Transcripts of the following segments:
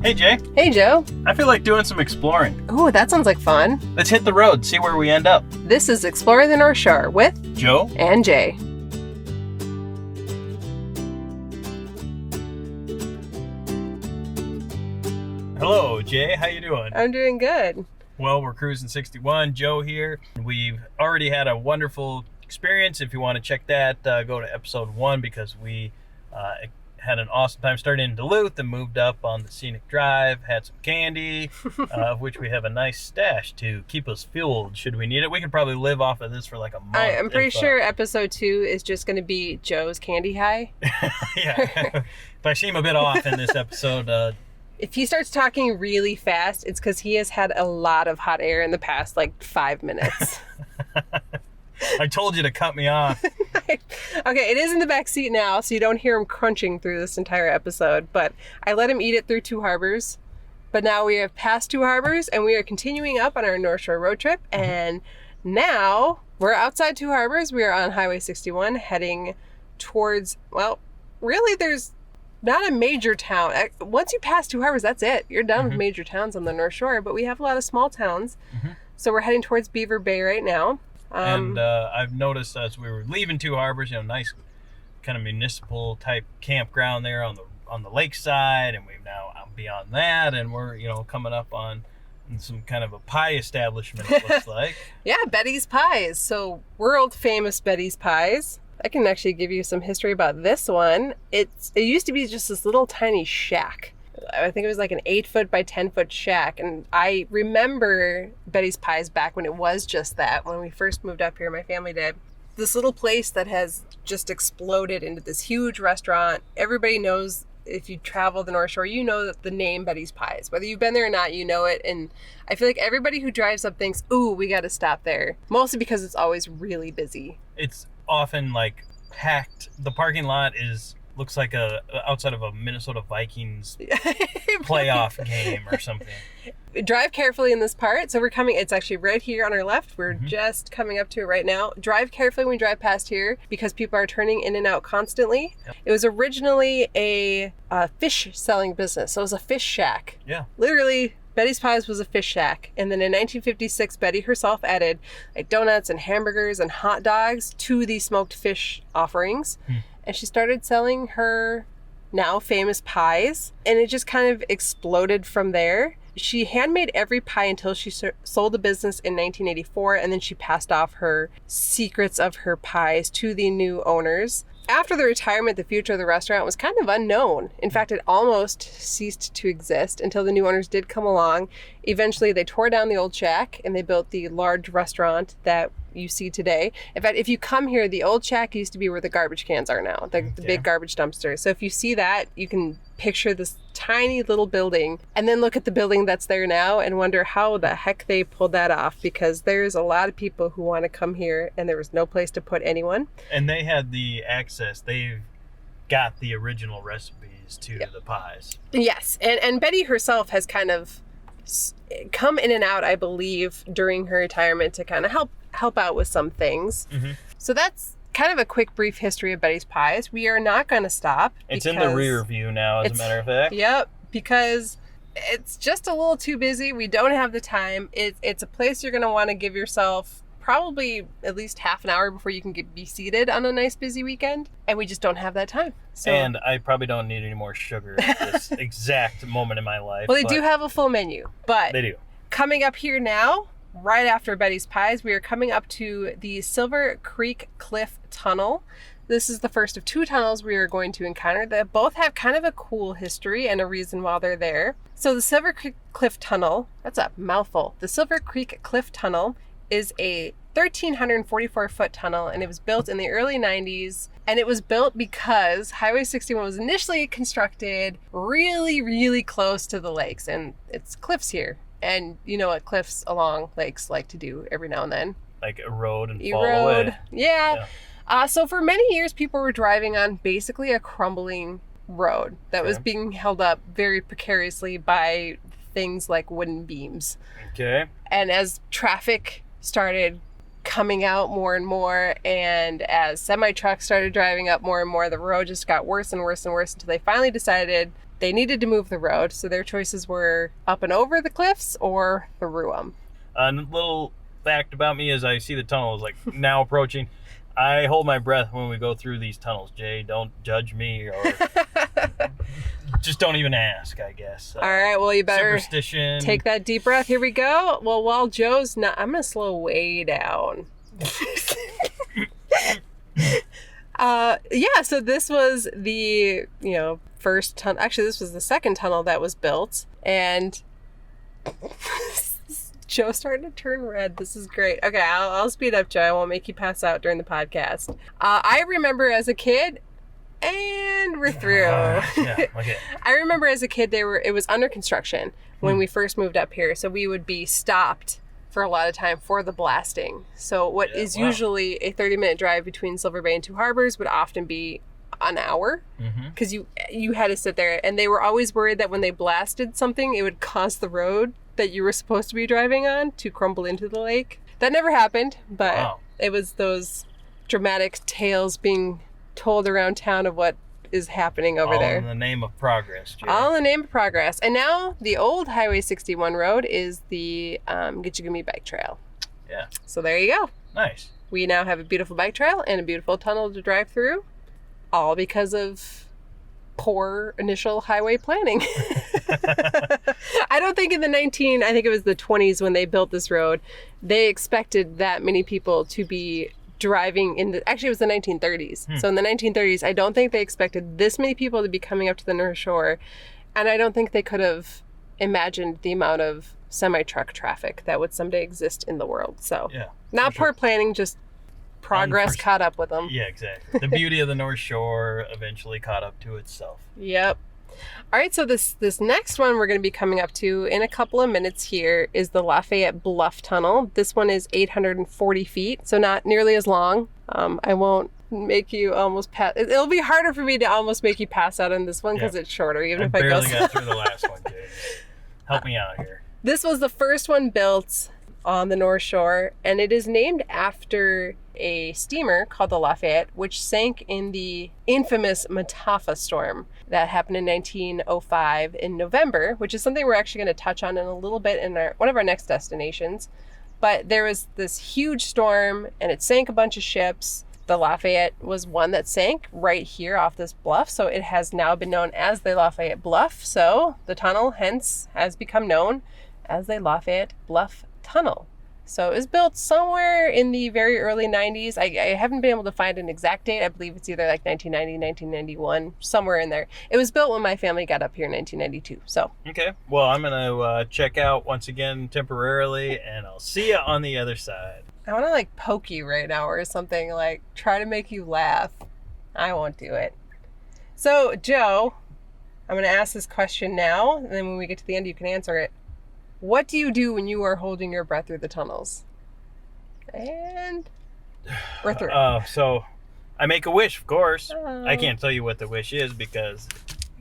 Hey, Jay. Hey, Joe. I feel like doing some exploring. Ooh, that sounds like fun. Let's hit the road, see where we end up. This is Exploring the North Shore with Joe and Jaye. Hello, Jay. How you doing? I'm doing good. Well, we're cruising 61. Joe here. We've already had a wonderful experience. If you want to check that, go to episode 1 because we had an awesome time starting in Duluth and moved up on the Scenic Drive, had some candy, of which we have a nice stash to keep us fueled should we need it. We could probably live off of this for like a month. I'm pretty sure episode 2 is just going to be Joe's candy high. Yeah. If I seem a bit off in this episode, if he starts talking really fast, it's because he has had a lot of hot air in the past, 5 minutes. I told you to cut me off. Okay, it is in the back seat now, so you don't hear him crunching through this entire episode, but I let him eat it through Two Harbors. But now we have passed Two Harbors, and we are continuing up on our North Shore road trip, and now we're outside Two Harbors. We are on Highway 61, heading towards, well, really there's not a major town. Once you pass Two Harbors, that's it. You're done with major towns on the North Shore, but we have a lot of small towns. So we're heading towards Beaver Bay right now. And I've noticed as we were leaving Two Harbors, nice kind of municipal type campground there on the lakeside, and we've now beyond that, and we're coming up on some kind of a pie establishment. It looks like. Yeah, Betty's Pies. So world famous Betty's Pies. I can actually give you some history about this one. It used to be just this little tiny shack. I think it was like an 8-foot by 10-foot shack. And I remember Betty's Pies back when it was just that. When we first moved up here, my family did. This little place that has just exploded into this huge restaurant. Everybody knows, if you travel the North Shore, you know that the name Betty's Pies. Whether you've been there or not, you know it. And I feel like everybody who drives up thinks, ooh, we got to stop there. Mostly because it's always really busy. It's often packed. The parking lot looks like outside of a Minnesota Vikings playoff game or something. Drive carefully in this part. So it's actually right here on our left. We're just coming up to it right now. Drive carefully when we drive past here because people are turning in and out constantly. Yep. It was originally a fish selling business. So it was a fish shack. Yeah. Literally, Betty's Pies was a fish shack. And then in 1956, Betty herself added donuts and hamburgers and hot dogs to the smoked fish offerings. And she started selling her now famous pies. And it just kind of exploded from there. She handmade every pie until she sold the business in 1984. And then she passed off her secrets of her pies to the new owners. After the retirement, the future of the restaurant was kind of unknown. In fact, it almost ceased to exist until the new owners did come along. Eventually, they tore down the old shack and they built the large restaurant that you see today. In fact, if you come here, the old shack used to be where the garbage cans are now, the big garbage dumpsters. So if you see that, you can picture this tiny little building and then look at the building that's there now and wonder how the heck they pulled that off, because there's a lot of people who want to come here and there was no place to put anyone. And they had the access. They've got the original recipes to the pies. Yes. And Betty herself has kind of come in and out, I believe, during her retirement to kind of help out with some things. So that's kind of a quick brief history of Betty's Pies. We are not going to stop. It's in the rear view now, as a matter of fact. Yep, because it's just a little too busy. We don't have the time. It's a place you're going to want to give yourself probably at least half an hour before you can be seated on a nice busy weekend. And we just don't have that time. So, and I probably don't need any more sugar at this exact moment in my life. Well, they do have a full menu. But they do. Coming up here now, right after Betty's Pies, we are coming up to the Silver Creek Cliff Tunnel. This is the first of 2 tunnels we are going to encounter that both have kind of a cool history and a reason why they're there. So the Silver Creek Cliff Tunnel, that's a mouthful. The Silver Creek Cliff Tunnel is a 1,344-foot tunnel, and it was built in the early 90s. And it was built because Highway 61 was initially constructed really, really close to the lakes, and it's cliffs here. And you know what cliffs along lakes like to do every now and then? Like erode and fall away. Yeah. So for many years, people were driving on basically a crumbling road that was being held up very precariously by things like wooden beams. Okay. And as traffic started coming out more and more, and as semi-trucks started driving up more and more, the road just got worse and worse and worse until they finally decided they needed to move the road, so their choices were up and over the cliffs or through them. A little fact about me is I see the tunnel is like now approaching. I hold my breath when we go through these tunnels, Jay. Don't judge me or just don't even ask, I guess. All right, well, you better superstition. Take that deep breath. Here we go. Well, while Joe's not, I'm going to slow way down. Yeah, so this was the, first tunnel. Actually, this was the second tunnel that was built. And Joe's starting to turn red. This is great. Okay, I'll speed up, Joe. I won't make you pass out during the podcast. I remember as a kid, and we're through. Yeah, okay. I remember as a kid, it was under construction when we first moved up here. So we would be stopped for a lot of time for the blasting. So what is usually a 30-minute drive between Silver Bay and Two Harbors would often be an hour, because you had to sit there, and they were always worried that when they blasted something, it would cause the road that you were supposed to be driving on to crumble into the lake. That never happened, but it was those dramatic tales being told around town of what is happening over there. All in the name of progress, Jay. All in the name of progress. And now the old Highway 61 road is the Gitche bike trail. Yeah. So there you go. Nice. We now have a beautiful bike trail and a beautiful tunnel to drive through, all because of poor initial highway planning. I don't think I think it was the 20s when they built this road, they expected that many people to be driving actually it was the 1930s. So in the 1930s, I don't think they expected this many people to be coming up to the North Shore. And I don't think they could have imagined the amount of semi-truck traffic that would someday exist in the world. So not poor planning, just progress caught up with them. Yeah, exactly. The beauty of the North Shore eventually caught up to itself. Yep. All right, so this next one we're going to be coming up to in a couple of minutes here is the Lafayette Bluff Tunnel. This one is 840 feet, so not nearly as long. I won't make you almost pass. It'll be harder for me to almost make you pass out on this one because it's shorter, even if I barely got through the last one, Jay. Help me out here. This was the first one built on the North Shore, and it is named after a steamer called the Lafayette, which sank in the infamous Mataafa storm that happened in 1905 in November, which is something we're actually going to touch on in a little bit in one of our next destinations. But there was this huge storm, and it sank a bunch of ships. The Lafayette was one that sank right here off this bluff, so it has now been known as the Lafayette Bluff. So the tunnel, hence, has become known as the Lafayette Bluff Tunnel. So it was built somewhere in the very early 90s. I haven't been able to find an exact date. I believe it's either like 1990, 1991, somewhere in there. It was built when my family got up here in 1992. So okay. Well, I'm going to check out once again temporarily, and I'll see you on the other side. I want to like poke you right now or something, like try to make you laugh. I won't do it. So, Joe, I'm going to ask this question now, and then when we get to the end, you can answer it. What do you do when you are holding your breath through the tunnels? And we're through. So I make a wish, of course. I can't tell you what the wish is because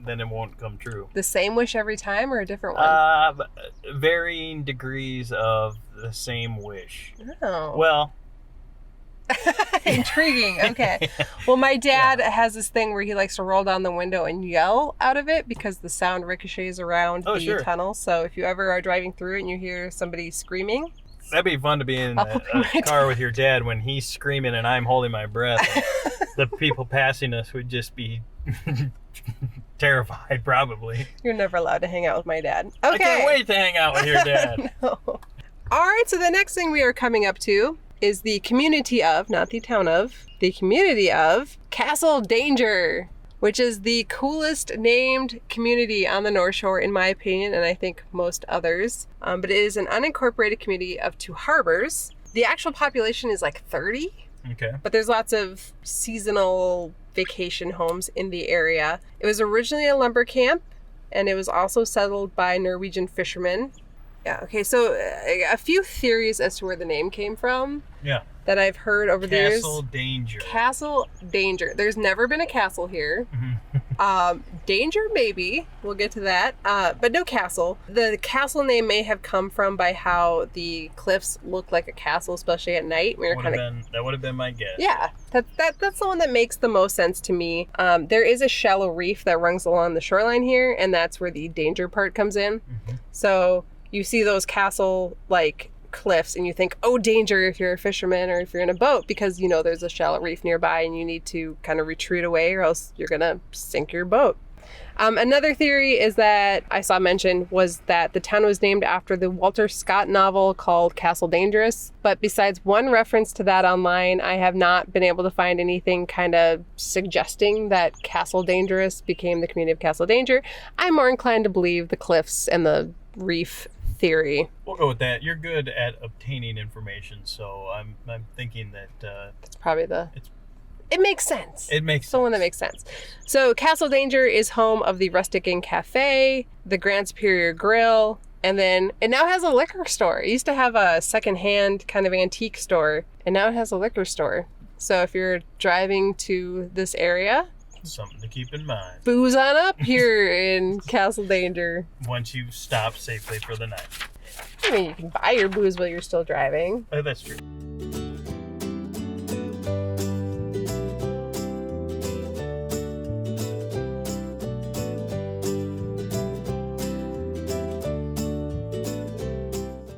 then it won't come true. The same wish every time or a different one? Varying degrees of the same wish. Oh. Well. Intriguing. Okay. Well, my dad has this thing where he likes to roll down the window and yell out of it because the sound ricochets around the tunnel. So if you ever are driving through it and you hear somebody screaming, that'd be fun to be in a car with your dad when he's screaming and I'm holding my breath. The people passing us would just be terrified, probably. You're never allowed to hang out with my dad. Okay. I can't wait to hang out with your dad. No. All right, so the next thing we are coming up to is the community of, not the town of, the community of Castle Danger, which is the coolest named community on the North Shore, in my opinion, and I think most others. But it is an unincorporated community of Two Harbors. The actual population is like 30. Okay. But there's lots of seasonal vacation homes in the area. It was originally a lumber camp, and it was also settled by Norwegian fishermen. Yeah, okay, so a few theories as to where the name came from. Yeah. that I've heard over the years. Castle Danger. Castle Danger. There's never been a castle here. Danger, maybe. We'll get to that. But no castle. The castle name may have come from by how the cliffs look like a castle, especially at night. That would have been my guess. Yeah, that's the one that makes the most sense to me. There is a shallow reef that runs along the shoreline here, and that's where the danger part comes in. So you see those castle like cliffs and you think, oh, danger if you're a fisherman or if you're in a boat, because you know there's a shallow reef nearby and you need to kind of retreat away or else you're gonna sink your boat. Another theory is that I saw mentioned was that the town was named after the Walter Scott novel called Castle Dangerous. But besides one reference to that online, I have not been able to find anything kind of suggesting that Castle Dangerous became the community of Castle Danger. I'm more inclined to believe the cliffs and the reef theory. We'll go with that. You're good at obtaining information, so I'm thinking that it's probably it makes sense. It makes sense. The one that makes sense. So Castle Danger is home of the Rustic Inn Cafe, the Grand Superior Grill, and then it now has a liquor store. It used to have a secondhand kind of antique store, and now it has a liquor store. So if you're driving to this area, something to keep in mind. Booze on up here in Castle Danger. Once you stop safely for the night. I mean, you can buy your booze while you're still driving. Oh, that's true.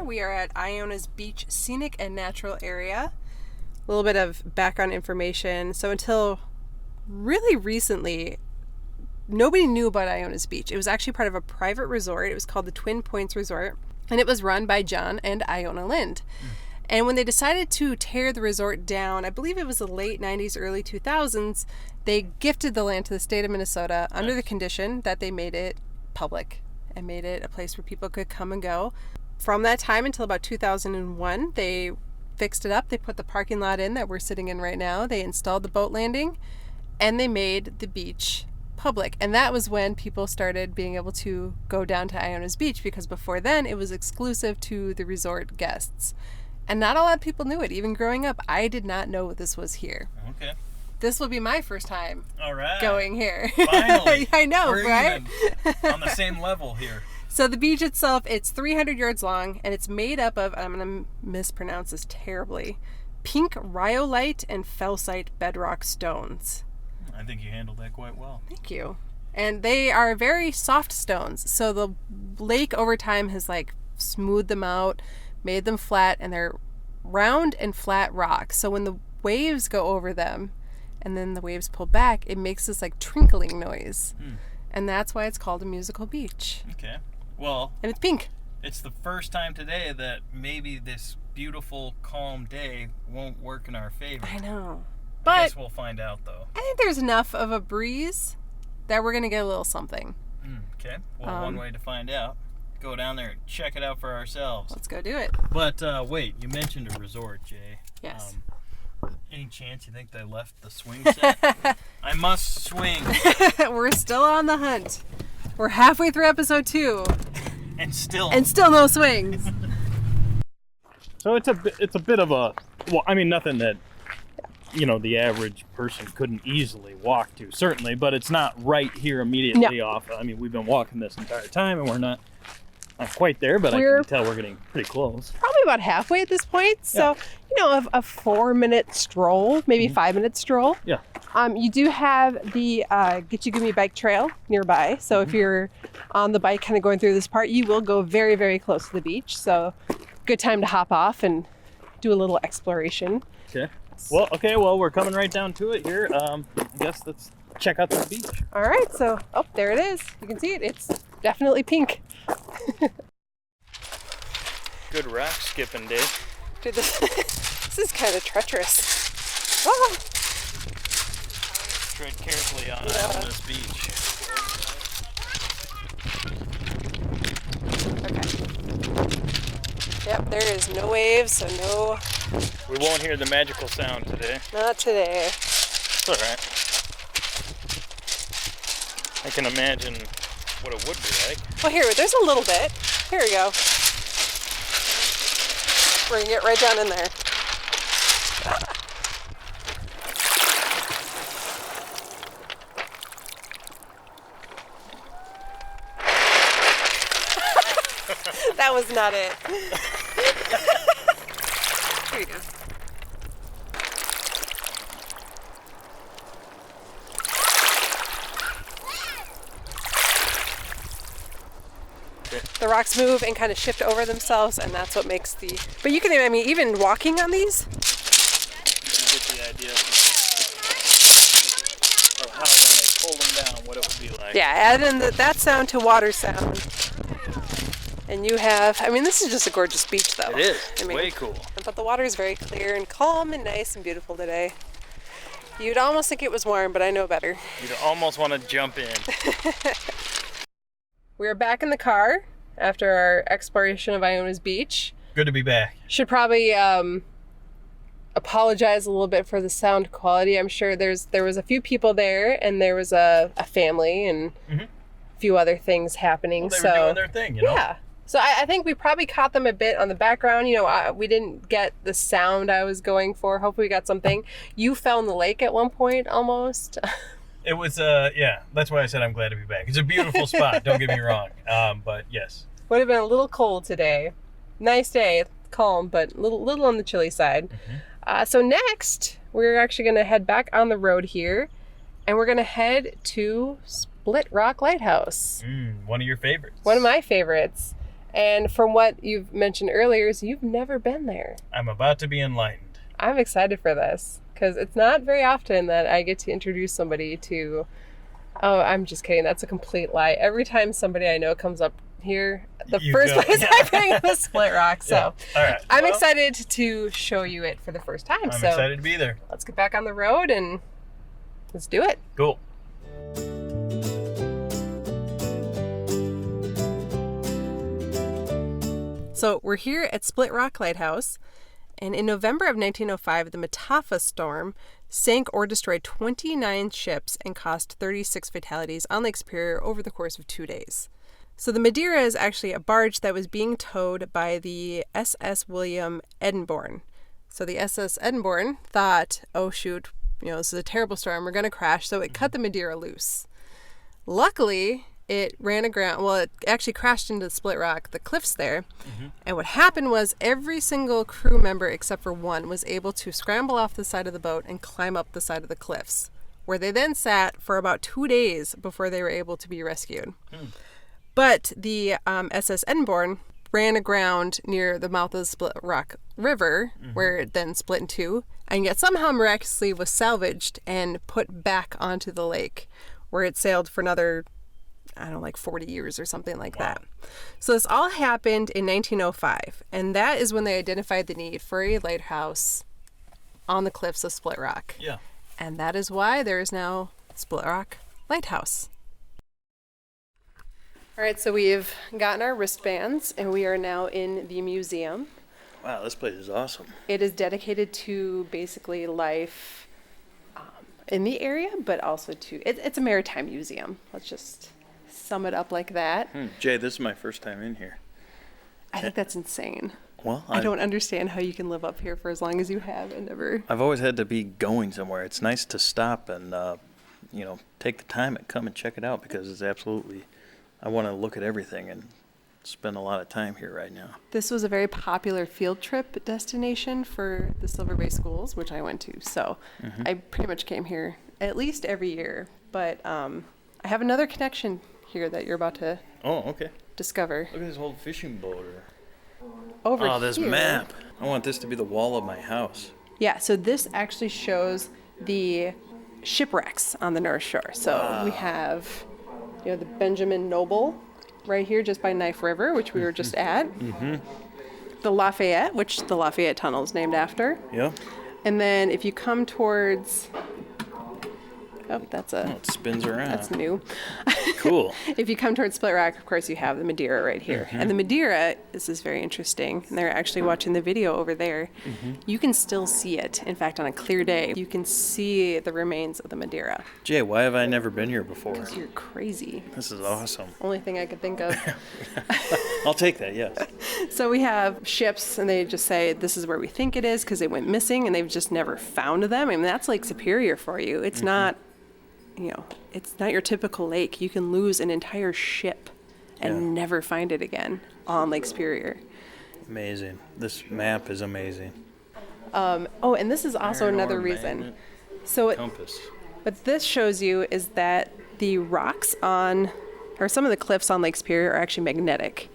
We are at Iona's Beach Scenic and Natural Area. A little bit of background information. So until really recently, nobody knew about Iona's Beach. It was actually part of a private resort. It was called the Twin Points Resort, and it was run by John and Iona Lind. And when they decided to tear the resort down, I believe it was the late 90s, early 2000s, they gifted the land to the state of Minnesota under the condition that they made it public and made it a place where people could come and go. From that time until about 2001, they fixed it up. They put the parking lot in that we're sitting in right now. They installed the boat landing, and they made the beach public. And that was when people started being able to go down to Iona's Beach, because before then it was exclusive to the resort guests. And not a lot of people knew it. Even growing up, I did not know this was here. Okay. This will be my first time All going here. Finally. I know, We're right? even on the same level here. So the beach itself, it's 300 yards long, and it's made up of, I'm going to mispronounce this terribly, pink rhyolite and felsite bedrock stones. I think you handled that quite well. Thank you. And they are very soft stones. So the lake over time has like smoothed them out, made them flat, and they're round and flat rocks. So when the waves go over them and then the waves pull back, it makes this like trinkling noise. And that's why it's called a musical beach. Okay. Well, and it's pink. It's the first time today that maybe this beautiful, calm day won't work in our favor. I know. I But guess we'll find out, though. I think there's enough of a breeze that we're going to get a little something. Okay. Well, one way to find out, go down there and check it out for ourselves. Let's go do it. But wait, you mentioned a resort, Jay. Yes. Any chance you think they left the swing set? I must swing. We're still on the hunt. We're halfway through episode 2. And still no swings. So it's a bit of a, well, I mean, nothing that, you know, the average person couldn't easily walk to, certainly, but it's not right here immediately off. I mean, we've been walking this entire time and we're not quite there, but I can tell we're getting pretty close. Probably about halfway at this point. So, you know, a 4-minute stroll, maybe 5-minute stroll. Yeah. You do have the Gitche Gumee bike trail nearby. So if you're on the bike kind of going through this part, you will go very, very close to the beach. So good time to hop off and do a little exploration. Okay. Well, we're coming right down to it here. I guess let's check out the beach. All right. So, there it is. You can see it. It's definitely pink. Good rock skipping day. Dude, this is kind of treacherous. Oh. Tread carefully on this beach. Okay. Yep, there is no waves, so no... We won't hear the magical sound today. Not today. It's alright. I can imagine what it would be like. Well, here, there's a little bit. Here we go. We're gonna get right down in there. That was not it. Here you go. The rocks move and kind of shift over themselves, and that's what makes the... But you can, I mean, even walking on these... You get the idea of how when they pull them down, what it would be like. Yeah, add in that sound to water sound. And you have... I mean, this is just a gorgeous beach, though. It is. It's I mean, way cool. But the water is very clear and calm and nice and beautiful today. You'd almost think it was warm, but I know better. You'd almost want to jump in. We're back in the car after our exploration of Iona's beach. Good to be back. Should probably apologize a little bit for the sound quality. I'm sure there was a few people there, and there was a family and a few other things happening. Well, they were doing their thing, you know? Yeah. So I think we probably caught them a bit on the background. You know, we didn't get the sound I was going for. Hopefully we got something. You fell in the lake at one point almost. It was, yeah, that's why I said I'm glad to be back. It's a beautiful spot, don't get me wrong. But yes. Would have been a little cold today. Nice day, calm, but a little on the chilly side. So next, we're actually going to head back on the road here, and we're going to head to Split Rock Lighthouse. One of your favorites. One of my favorites. And from what you've mentioned earlier, is you've never been there. I'm about to be enlightened. I'm excited for this, because it's not very often that I get to introduce somebody to... Oh, I'm just kidding. That's a complete lie. Every time somebody I know comes up here, the first place I bring is Split Rock. So yeah. All right. I'm excited to show you it for the first time. I'm excited to be there. Let's get back on the road and let's do it. Cool. So we're here at Split Rock Lighthouse, and in November of 1905, the Mataafa storm sank or destroyed 29 ships and caused 36 fatalities on Lake Superior over the course of 2 days. So the Madeira is actually a barge that was being towed by the SS William Edinburgh. So the SS Edinburgh thought, oh shoot, you know, this is a terrible storm, we're going to crash, so it cut the Madeira loose. Luckily, it ran aground, well, it actually crashed into the Split Rock, the cliffs there. And what happened was every single crew member except for one was able to scramble off the side of the boat and climb up the side of the cliffs, where they then sat for about 2 days before they were able to be rescued. But the SS Edinburgh ran aground near the mouth of the Split Rock River, where it then split in two, and yet somehow miraculously was salvaged and put back onto the lake, where it sailed for another, I don't know, like 40 years or something like that. So this all happened in 1905, and that is when they identified the need for a lighthouse on the cliffs of Split Rock. Yeah. And that is why there is now Split Rock Lighthouse. All right, so we've gotten our wristbands, and we are now in the museum. Wow, this place is awesome. It is dedicated to basically life in the area, but also to, it's a maritime museum. Let's just sum it up like that. Jay, this is my first time in here. I think that's insane. Well, I don't understand how you can live up here for as long as you have and never... I've always had to be going somewhere. It's nice to stop and, take the time and come and check it out, because it's absolutely... I want to look at everything and spend a lot of time here right now. This was a very popular field trip destination for the Silver Bay schools, which I went to. So I pretty much came here at least every year. But I have another connection here that you're about to discover. Look at this old fishing boat. Over here. This map. I want this to be the wall of my house. Yeah, so this actually shows the shipwrecks on the North Shore. So we have... You know, the Benjamin Noble right here just by Knife River, which we were just at. The Lafayette, which the Lafayette Tunnel is named after. Yeah. And then if you come towards... Oh, it spins around. That's new. Cool. If you come towards Split Rock, of course, you have the Madeira right here. And the Madeira, this is very interesting, and they're actually watching the video over there. You can still see it. In fact, on a clear day, you can see the remains of the Madeira. Jay, why have I never been here before? Because you're crazy. This is awesome. Only thing I could think of. I'll take that, yes. So we have ships, and they just say, this is where we think it is, because it went missing, and they've just never found them. I mean, that's Lake Superior for you. It's not... it's not your typical lake. You can lose an entire ship and never find it again on Lake Superior. Amazing. This map is amazing. And this is also another reason. So Compass. what this shows you is that the rocks or some of the cliffs on Lake Superior are actually magnetic.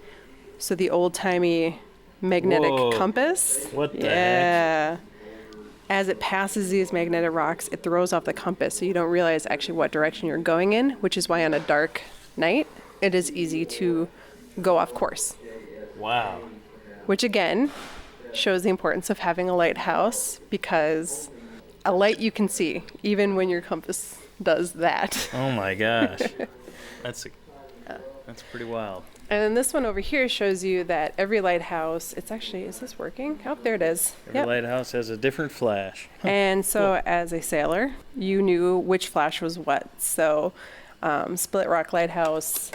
So the old-timey magnetic compass. What the heck? As it passes these magnetic rocks, it throws off the compass, so you don't realize actually what direction you're going in, which is why on a dark night, it is easy to go off course. Wow. Which again shows the importance of having a lighthouse, because a light you can see even when your compass does that. Oh my gosh. That's pretty wild. And then this one over here shows you that every lighthouse, is this working? Oh, there it is. Every lighthouse has a different flash. And so as a sailor, you knew which flash was what. So Split Rock Lighthouse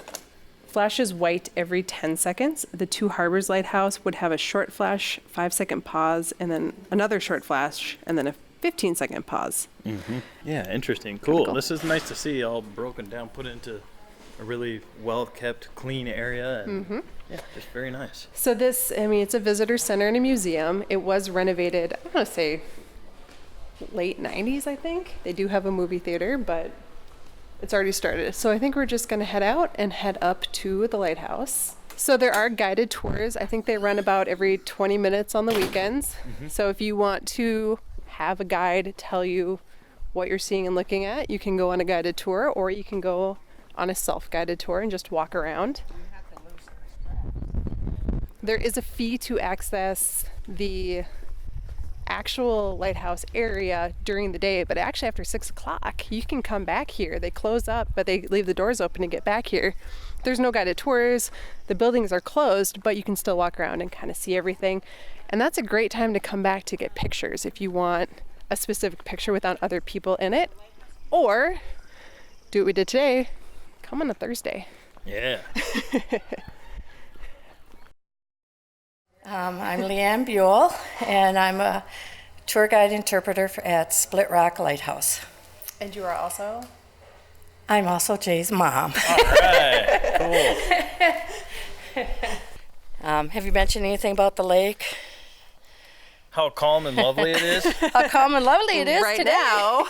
flashes white every 10 seconds. The Two Harbors Lighthouse would have a short flash, 5-second pause, and then another short flash, and then a 15-second pause. Mm-hmm. Yeah, interesting. Cool. This is nice to see all broken down, put into a really well-kept, clean area. And yeah, just very nice. So this, it's a visitor center and a museum. It was renovated, I want to say, late 90s, I think. They do have a movie theater, but it's already started. So I think we're just going to head out and head up to the lighthouse. So there are guided tours. I think they run about every 20 minutes on the weekends. So if you want to have a guide tell you what you're seeing and looking at, you can go on a guided tour, or you can go on a self-guided tour and just walk around. There is a fee to access the actual lighthouse area during the day, but actually after 6 o'clock you can come back here. They close up, but they leave the doors open to get back here. There's no guided tours, the buildings are closed, but you can still walk around and kind of see everything. And that's a great time to come back to get pictures if you want a specific picture without other people in it, or do what we did today. Come on a Thursday. Yeah. I'm Leanne Buell, and I'm a tour guide interpreter at Split Rock Lighthouse. And you are also? I'm also Jay's mom. All right. Cool. Have you mentioned anything about the lake? How calm and lovely it is. How calm and lovely it is right today. now.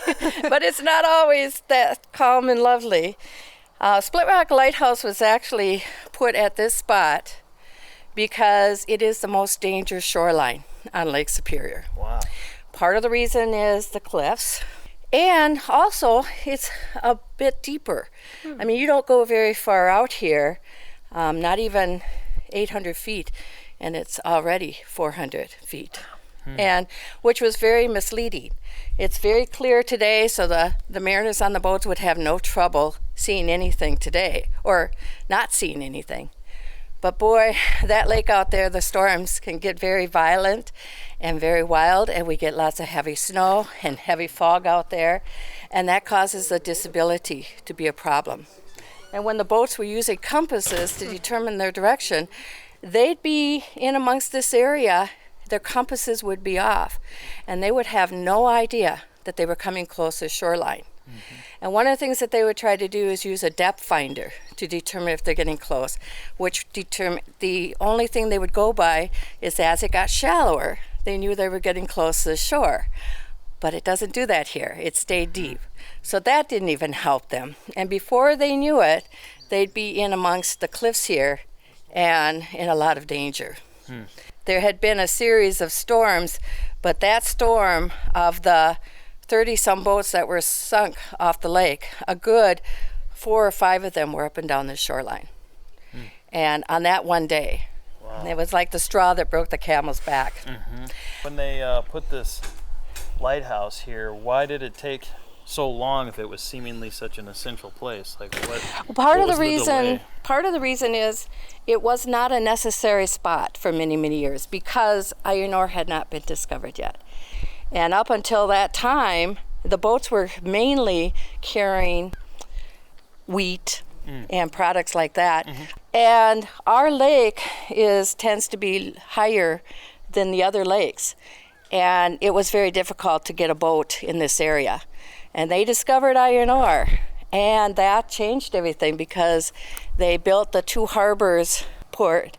But it's not always that calm and lovely. Split Rock Lighthouse was actually put at this spot because it is the most dangerous shoreline on Lake Superior. Wow. Part of the reason is the cliffs, and also it's a bit deeper. You don't go very far out here, not even 800 feet, and it's already 400 feet. And which was very misleading. It's very clear today, so the mariners on the boats would have no trouble seeing anything today, or not seeing anything. But boy, that lake out there, the storms can get very violent and very wild, and we get lots of heavy snow and heavy fog out there, and that causes the disability to be a problem. And when the boats were using compasses to determine their direction, they'd be in amongst this area, their compasses would be off, and they would have no idea that they were coming close to the shoreline. And one of the things that they would try to do is use a depth finder to determine if they're getting close, which the only thing they would go by is as it got shallower, they knew they were getting close to the shore. But it doesn't do that here. It stayed deep. So that didn't even help them. And before they knew it, they'd be in amongst the cliffs here and in a lot of danger. There had been a series of storms, but that storm of the 30-some boats that were sunk off the lake, a good 4 or 5 of them were up and down the shoreline. And on that one day. Wow. It was like the straw that broke the camel's back. When they put this lighthouse here, why did it take so long if it was seemingly such an essential place? Like part of the reason is it was not a necessary spot for many, many years because Iona had not been discovered yet. And up until that time, the boats were mainly carrying wheat and products like that. And our lake tends to be higher than the other lakes. And it was very difficult to get a boat in this area. And they discovered Iona, And that changed everything because they built the Two Harbors port.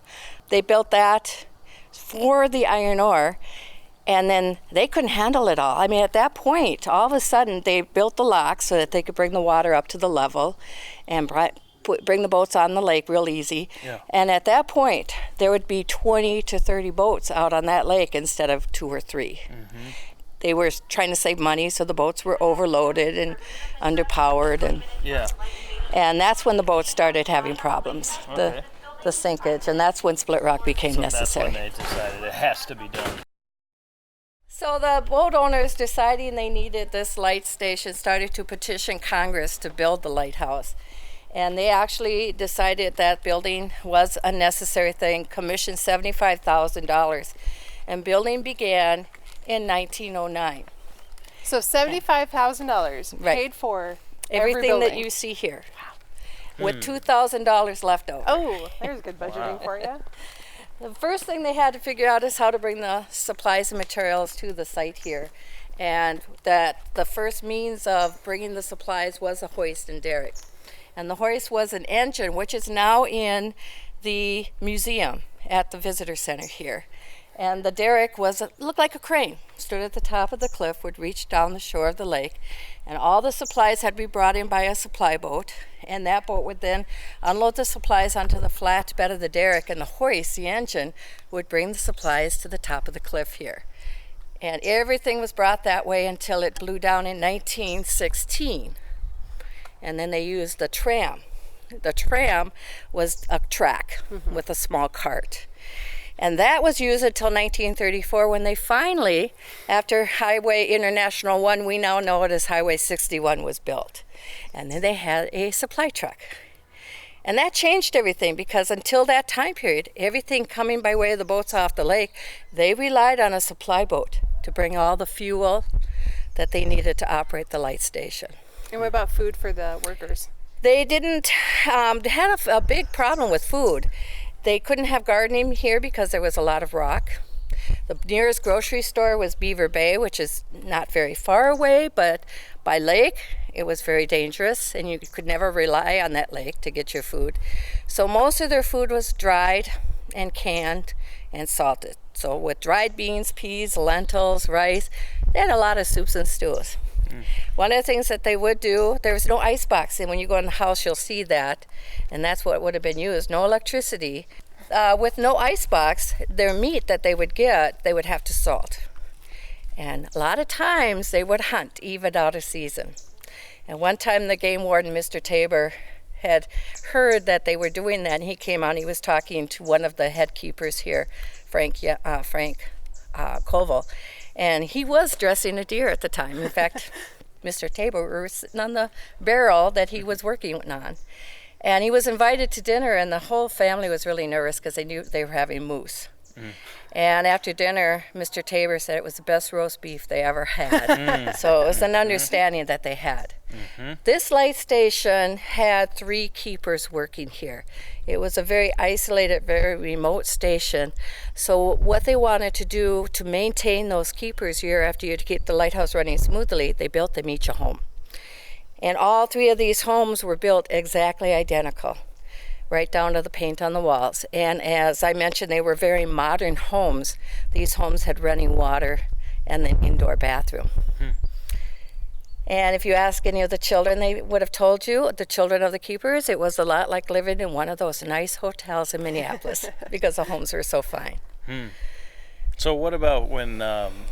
They built that for the iron ore, and then they couldn't handle it all. I mean, at that point, all of a sudden, they built the locks so that they could bring the water up to the level and bring the boats on the lake real easy. Yeah. And at that point, there would be 20 to 30 boats out on that lake instead of 2 or 3. Mm-hmm. They were trying to save money, so the boats were overloaded and underpowered, and that's when the boats started having problems, the sinkage, and that's when split rock became necessary. That's when they decided it has to be done. So the boat owners, deciding they needed this light station, started to petition Congress to build the lighthouse. And they actually decided that building was a necessary thing, commissioned $75,000, and building began in 1909. So $75,000 paid for everything that you see here, with $2,000 left over. Oh, there's good budgeting for you. The first thing they had to figure out is how to bring the supplies and materials to the site here, and that the first means of bringing the supplies was a hoist and derrick. And the hoist was an engine, which is now in the museum at the visitor center here. And the derrick looked like a crane, stood at the top of the cliff, would reach down the shore of the lake, and all the supplies had to be brought in by a supply boat, and that boat would then unload the supplies onto the flat bed of the derrick, and the hoist, the engine, would bring the supplies to the top of the cliff here. And everything was brought that way until it blew down in 1916. And then they used the tram. The tram was a track with a small cart. And that was used until 1934 when they finally, after Highway International 1, we now know it as Highway 61, was built. And then they had a supply truck. And that changed everything because until that time period, everything coming by way of the boats off the lake, they relied on a supply boat to bring all the fuel that they needed to operate the light station. And what about food for the workers? They didn't, they had a big problem with food. They couldn't have gardening here because there was a lot of rock. The nearest grocery store was Beaver Bay, which is not very far away, but by lake, it was very dangerous, and you could never rely on that lake to get your food. So most of their food was dried and canned and salted. So with dried beans, peas, lentils, rice, they had a lot of soups and stews. One of the things that they would do, there was no ice box, and when you go in the house you'll see that, and that's what would have been used, no electricity. With no ice box, their meat that they would get, they would have to salt. And a lot of times they would hunt even out of season. And one time the game warden, Mr. Tabor, had heard that they were doing that, and he came out and he was talking to one of the head keepers here, Frank Koval. And he was dressing a deer at the time. In fact, Mr. Tabor was sitting on the barrel that he was working on. And he was invited to dinner, and the whole family was really nervous because they knew they were having moose. And after dinner, Mr. Tabor said it was the best roast beef they ever had. So it was an understanding that they had. This light station had 3 keepers working here. It was a very isolated, very remote station. So what they wanted to do to maintain those keepers year after year to keep the lighthouse running smoothly, they built them each a home. And all 3 of these homes were built exactly identical, right down to the paint on the walls. And as I mentioned, they were very modern homes. These homes had running water and an indoor bathroom. And if you ask any of the children, they would have told you, the children of the keepers, it was a lot like living in one of those nice hotels in Minneapolis because the homes were so fine. So what about when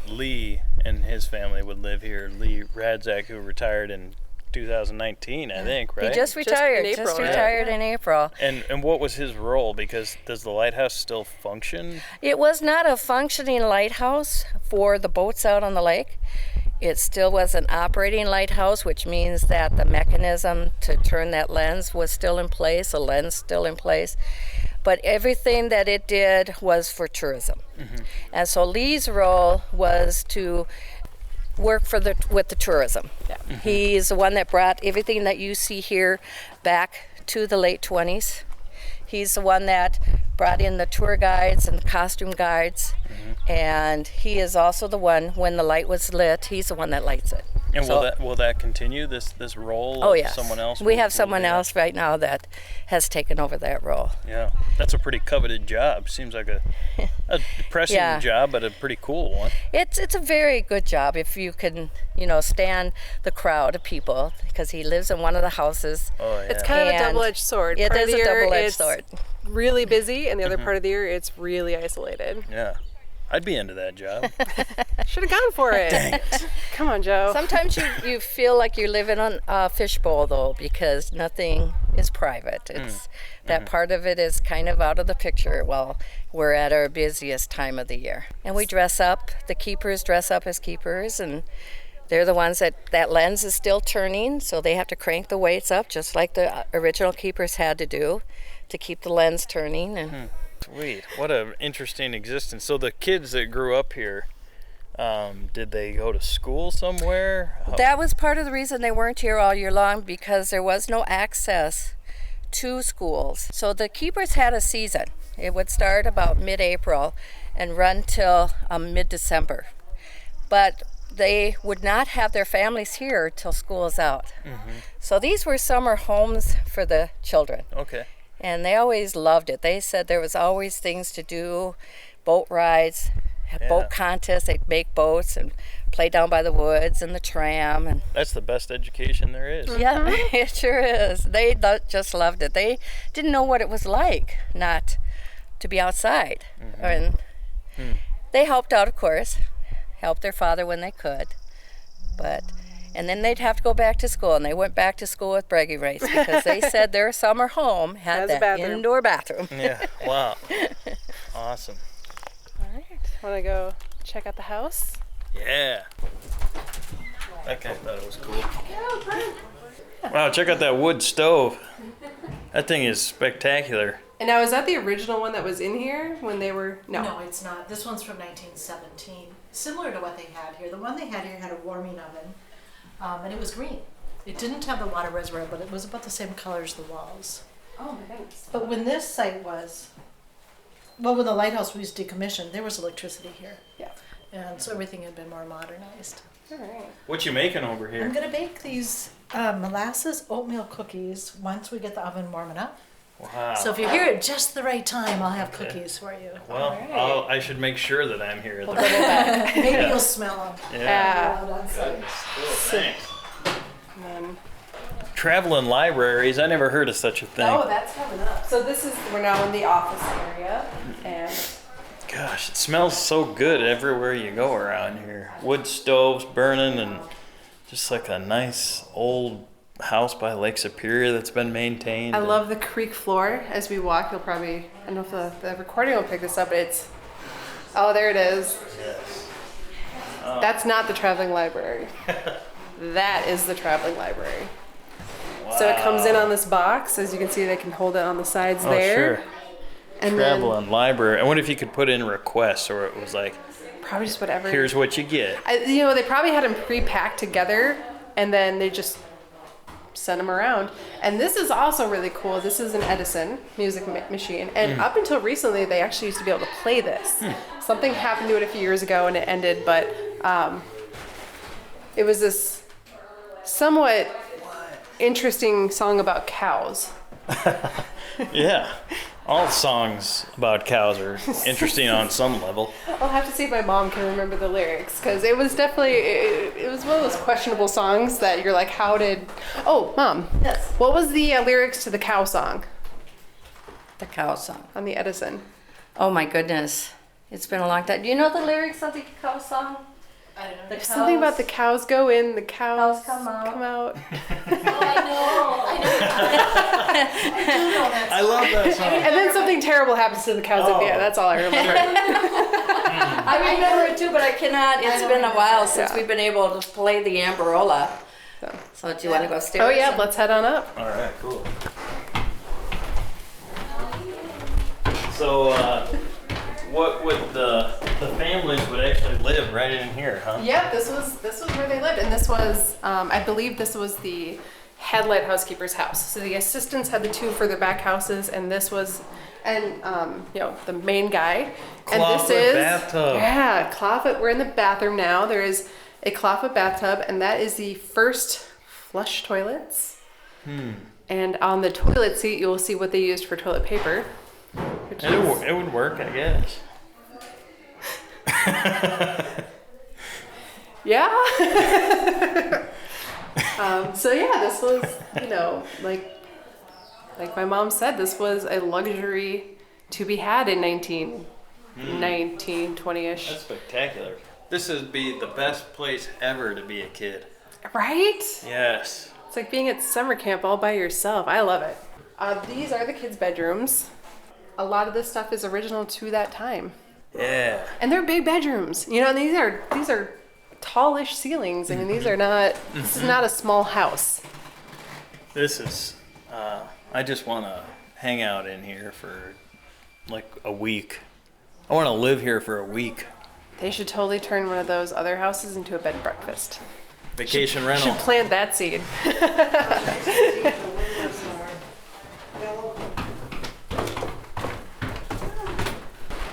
Lee and his family would live here? Lee Radzak, who retired in 2019, I think, right? He just retired. Just retired in April. And what was his role? Because does the lighthouse still function? It was not a functioning lighthouse for the boats out on the lake. It still was an operating lighthouse, which means that the mechanism to turn that lens was still in place, a lens still in place. But everything that it did was for tourism. And so Lee's role was to work with the tourism. He's the one that brought everything that you see here back to the late 20s. He's the one that brought in the tour guides and the costume guides. And he is also the one, when the light was lit, he's the one that lights it. And So- will that continue, this role? Oh, of yes. Someone else? We will- have will someone do that? else right now that has taken over that role. Yeah, that's a pretty coveted job. Seems like a depressing Yeah. job, but a pretty cool one. It's a very good job if you can, stand the crowd of people, because he lives in one of the houses. Oh yeah. It's kind of a And double-edged sword. It Part of is the a year, double-edged it's sword. really busy, and the other part of the year, it's really isolated. Yeah, I'd be into that job. Should have gone for it. Dang it. Come on, Joe. Sometimes you feel like you're living on a fishbowl, though, because nothing is private. It's that part of it is kind of out of the picture. Well, we're at our busiest time of the year, and we dress up. The keepers dress up as keepers, and they're the ones that lens is still turning, so they have to crank the weights up, just like the original keepers had to do, to keep the lens turning. And Sweet. What an interesting existence. So the kids that grew up here, did they go to school somewhere? that was part of the reason they weren't here all year long, because there was no access to schools. So the keepers had a season. It would start about mid-April and run till mid-December. But they would not have their families here till school is out. So these were summer homes for the children. Okay. And they always loved it. They said there was always things to do, boat rides, boat contests. They'd make boats and play down by the woods and the tram. And That's the best education there is. yeah, it sure is. They just loved it. They didn't know what it was like not to be outside. And they helped out, of course, helped their father when they could. And then they'd have to go back to school, and they went back to school with bragging rights because they said their summer home had Has a that bathroom. indoor bathroom. Yeah. Wow. Awesome. All right. Want to go check out the house? Yeah. That guy thought it was cool. Wow, check out that wood stove. That thing is spectacular. And now, is that the original one that was in here when they were? No, it's not. This one's from 1917. Similar to what they had here. The one they had here had a warming oven, and it was green. It didn't have the water reservoir, but it was about the same color as the walls. Oh my goodness. But when this site was, when the lighthouse was decommissioned, there was electricity here. Yeah. And so everything had been more modernized. All right. What you making over I'm here? gonna bake these molasses oatmeal cookies once we get the oven warm enough. Wow. So if you're here at just the right time, I'll have cookies for you. Well, I should make sure that I'm here. At the Maybe you'll smell them. yeah. Out on site. Thanks. And then, Traveling libraries. I never heard of such a thing. oh, that's coming up. So we're now in the office area, and Gosh, it smells so good everywhere you go around here. Wood stoves burning and just like a nice old house by Lake Superior that's been maintained. I love the creek floor. As we walk, you'll probably, I don't know if the recording will pick this up, but it's, oh, there it is. Yes. That's not the traveling library. That is the traveling library. Wow. So it comes in on this box. As you can see, they can hold it on the sides Oh, there. sure. And Traveling library. I wonder if you could put in requests or it was like, then probably just whatever. here's what you get. They probably had them pre-packed together, and then they just sent them around. And this is also really cool. This is an Edison music machine, and up until recently, they actually used to be able to play this. Something happened to it a few years ago, and it ended. But it was this somewhat interesting song about cows. Yeah. All songs about cows are interesting on some level. I'll have to see if my mom can remember the lyrics, because it was definitely it was one of those questionable songs that you're like, how did? Oh, Mom. Yes. What was the lyrics to the cow song The cow song. on the Edison? Oh my goodness. It's been a long time. Do you know the lyrics of the cow song? I don't know. The Something about the cows go in, the cows come out. come out. I love that song. And then something terrible happens to the cows at the end. That's all I remember. I remember it too, but I cannot. It's been a while since Yeah. we've been able to play the Amberola. So do you want to go upstairs? Oh yeah, let's head on up. All right, cool. So, what would the families would actually live right in here, huh? Yeah, this was where they lived, and this was I believe this was the head lighthouse-keeper's house. So the assistants had the two further back houses, and this was, and the main guy. And this Clawfoot is bathtub. yeah, clawfoot. We're in the bathroom now. There is. a clawfoot bathtub, and that is the first flush toilets. And on the toilet seat, you will see what they used for toilet paper. It would work, I guess. Yeah. So yeah, this was, you know, like my mom said, this was a luxury to be had in 1920-ish. That's spectacular. This would be the best place ever to be a kid. Right? Yes. It's like being at summer camp all by yourself. I love it. These are the kids' bedrooms. A lot of this stuff is original to that time. Yeah. And they're big bedrooms. You know, and these are tallish ceilings. I mean, these are not, this is not a small house. This is, I just want to hang out in here for like a week. I want to live here for a week. They should totally turn one of those other houses into a bed and breakfast. Vacation rental. Should plant that seed.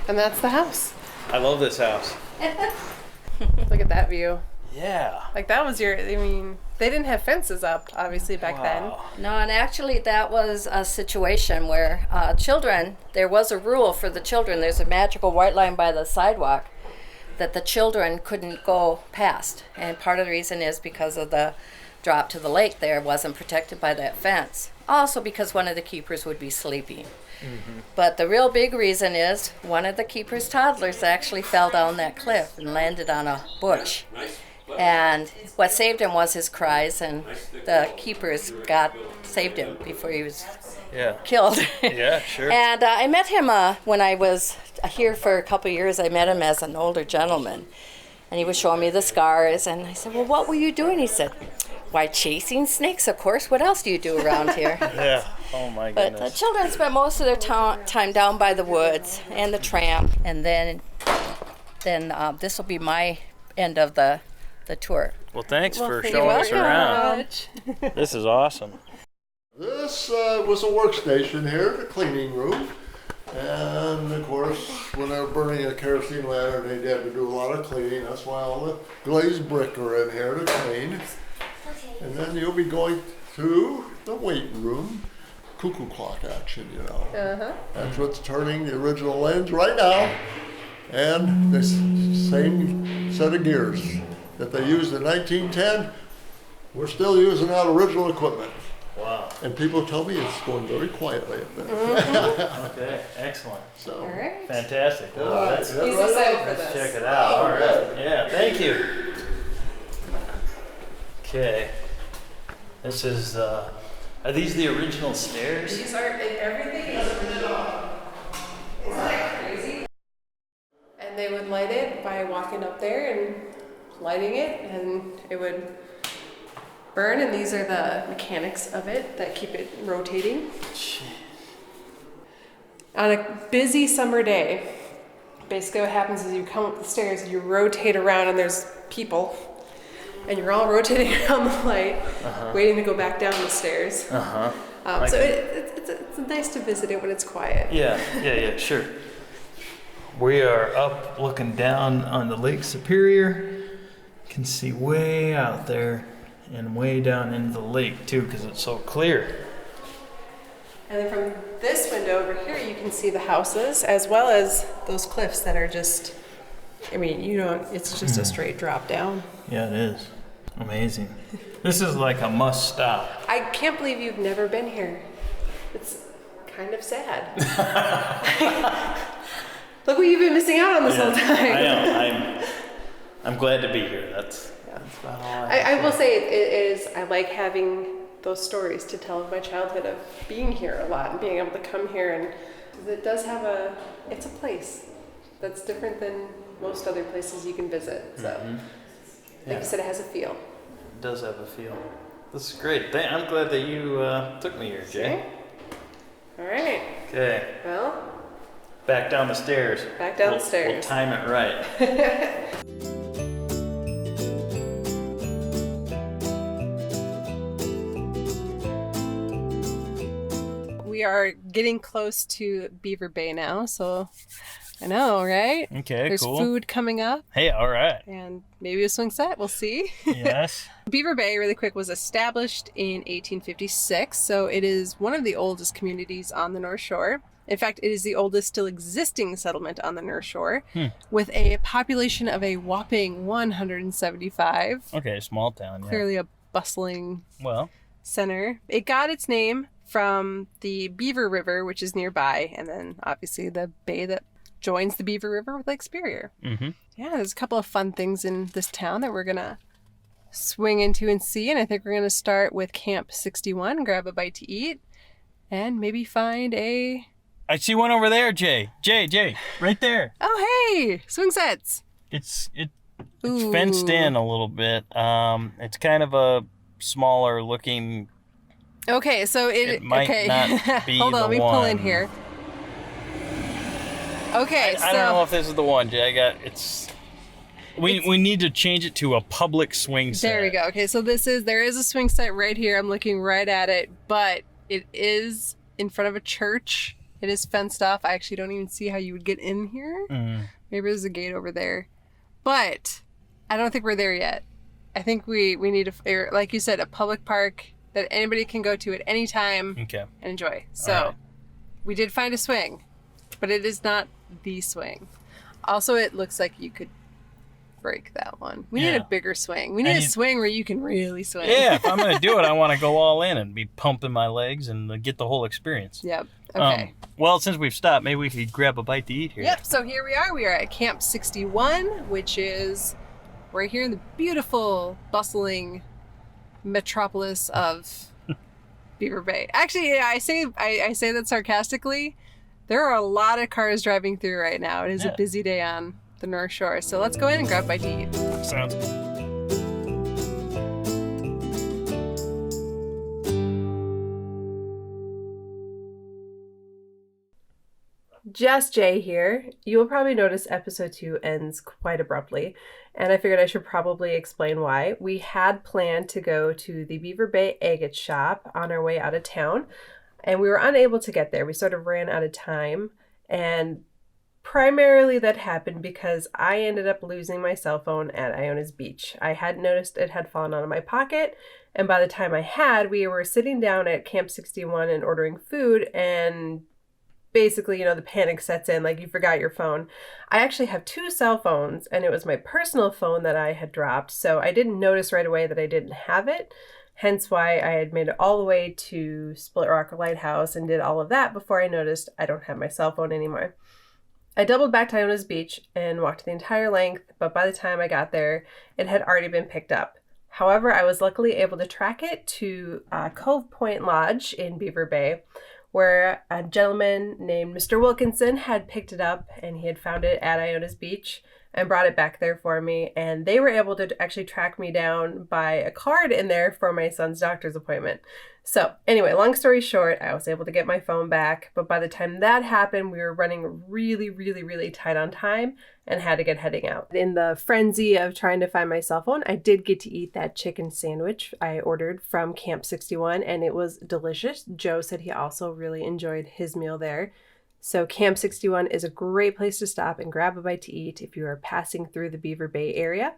And that's the house. I love this house. Look at that view. Yeah. Like that was your, I mean, they didn't have fences up, obviously, back then. No, and actually that was a situation where children, there was a rule for the children. There's a magical white line by the sidewalk that the children couldn't go past. And part of the reason is because of the drop to the lake there wasn't protected by that fence. Also because one of the keepers would be sleeping. But the real big reason is one of the keeper's toddlers actually fell down that cliff and landed on a bush. And what saved him was his cries, and the keepers saved him before he was killed. Yeah, sure. And I met him when I was here for a couple of years. I met him as an older gentleman, and he was showing me the scars. And I said, "Well, what were you doing?" He said, "Why, chasing snakes, of course. What else do you do around here?" Yeah. Oh my goodness. But the children spent most of their time down by the woods and the tram, and then this will be my end of the tour. Well, thanks for thank showing you us very around. much. This is awesome. This was a workstation here, the cleaning room. And of course, when they were burning a kerosene lantern, they had to do a lot of cleaning. That's why all the glazed brick are in here to clean. And then you'll be going to the weight room. Cuckoo clock action, you know. That's what's turning the original lens right now. And this same set of gears that they used in 1910, we're still using that original equipment. Wow. And people tell me it's going very quietly up there. Okay, excellent. So, All right. Fantastic. Oh, all right, let's yeah, He's right excited on. for this. check it out. All right. Yeah, thank you. Okay. This is, are these the original stairs? These are, everything is original. Isn't that crazy? And they would light it by walking up there and lighting it, and it would burn, and these are the mechanics of it that keep it rotating. On a busy summer day, basically what happens is you come up the stairs and you rotate around, and there's people, and you're all rotating around the light, waiting to go back down the stairs. So it's nice to visit it when it's quiet. Yeah, sure. We are up looking down on the Lake Superior. Can see way out there and way down into the lake too, because it's so clear. And then from this window over here, you can see the houses as well as those cliffs that are just, I mean, you know, it's just a straight drop down. Yeah, it is. Amazing. This is like a must stop. I can't believe you've never been here. It's kind of sad. Look what you've been missing out on this whole time. I know. I'm glad to be here. That's about all I will say it is, I like having those stories to tell of my childhood of being here a lot and being able to come here, and it does have it's a place that's different than most other places you can visit. So, like you said, it has a feel. It does have a feel. This is great. I'm glad that you took me here, Jay. All right. Okay. Well, Back down the stairs. back down the We'll stairs. time it right. We we are getting close to Beaver Bay now, so I know, right? Okay, There's cool. food coming up. Hey, all right. And maybe a swing set. We'll see. Yes. Beaver Bay, really quick, was established in 1856, so it is one of the oldest communities on the North Shore. In fact, it is the oldest still existing settlement on the North Shore, with a population of a whopping 175. Okay, small town. Yeah. Clearly a bustling Well, center. It got its name from the Beaver River, which is nearby, and then obviously the bay that joins the Beaver River with Lake Superior. mm-hmm. Yeah, there's a couple of fun things in this town that we're gonna swing into and see, and I think we're gonna start with Camp 61, grab a bite to eat, and maybe find a... I see one over there, Jay, right there. Oh, hey! Swing sets! It's Ooh. fenced in a little bit. It's kind of a smaller looking. Okay, so It might okay. not be Hold on, the let me pull in one. here. Okay, I don't know if this is the one, Jay. We need to change it to a public swing set. There we go. Okay, so there is a swing set right here. I'm looking right at it, but it is in front of a church. It is fenced off. I actually don't even see how you would get in here. Maybe there's a gate over there. But I don't think we're there yet. I think we need like you said, a public park that anybody can go to at any time Okay. and enjoy. So right. We did find a swing, but it is not the swing. Also, it looks like you could break that one. We need Yeah. a bigger swing. We need a swing where you can really swing. Yeah, if I'm going to do it, I want to go all in and be pumping my legs and get the whole experience. Yep. Okay. Well, since we've stopped, maybe we could grab a bite to eat here. Yep. So here we are. We are at Camp 61, which is right here in the beautiful, bustling metropolis of Beaver Bay. Actually, yeah, I say that sarcastically. There are a lot of cars driving through right now. It is a busy day on the North Shore. So let's go in and grab a bite to eat. Sounds good. Just Jay here. You will probably notice episode 2 ends quite abruptly, and I figured I should probably explain why. We had planned to go to the Beaver Bay Agate shop on our way out of town, and we were unable to get there. We sort of ran out of time, and primarily that happened because I ended up losing my cell phone at Iona's beach. I had noticed it had fallen out of my pocket, and by the time we were sitting down at Camp 61 and ordering food, and basically, the panic sets in, like you forgot your phone. I actually have 2 cell phones, and it was my personal phone that I had dropped, so I didn't notice right away that I didn't have it, hence why I had made it all the way to Split Rock Lighthouse and did all of that before I noticed I don't have my cell phone anymore. I doubled back to Iona's beach and walked the entire length, but by the time I got there, it had already been picked up. However, I was luckily able to track it to Cove Point Lodge in Beaver Bay, where a gentleman named Mr. Wilkinson had picked it up, and he had found it at Iona's beach and brought it back there for me. And they were able to actually track me down by a card in there for my son's doctor's appointment. So anyway, long story short, I was able to get my phone back, but by the time that happened, we were running really, really, really tight on time and had to get heading out. In the frenzy of trying to find my cell phone, I did get to eat that chicken sandwich I ordered from Camp 61, and it was delicious. Joe said he also really enjoyed his meal there. So Camp 61 is a great place to stop and grab a bite to eat if you are passing through the Beaver Bay area.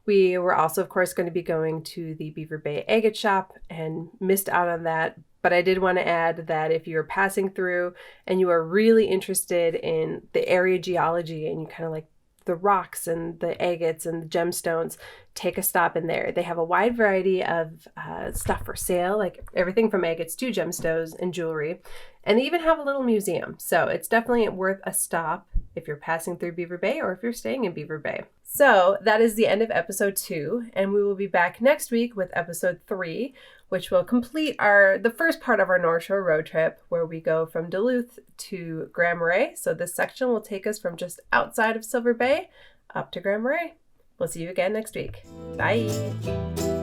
We were also, of course, going to be going to the Beaver Bay Agate shop and missed out on that. But I did want to add that if you're passing through and you are really interested in the area geology and you kind of like the rocks and the agates and the gemstones, take a stop in there. They have a wide variety of stuff for sale, like everything from agates to gemstones and jewelry. And they even have a little museum. So it's definitely worth a stop if you're passing through Beaver Bay or if you're staying in Beaver Bay. So that is the end of episode 2, and we will be back next week with episode 3, which will complete the first part of our North Shore road trip, where we go from Duluth to Grand Marais. So this section will take us from just outside of Silver Bay up to Grand Marais. We'll see you again next week. Bye.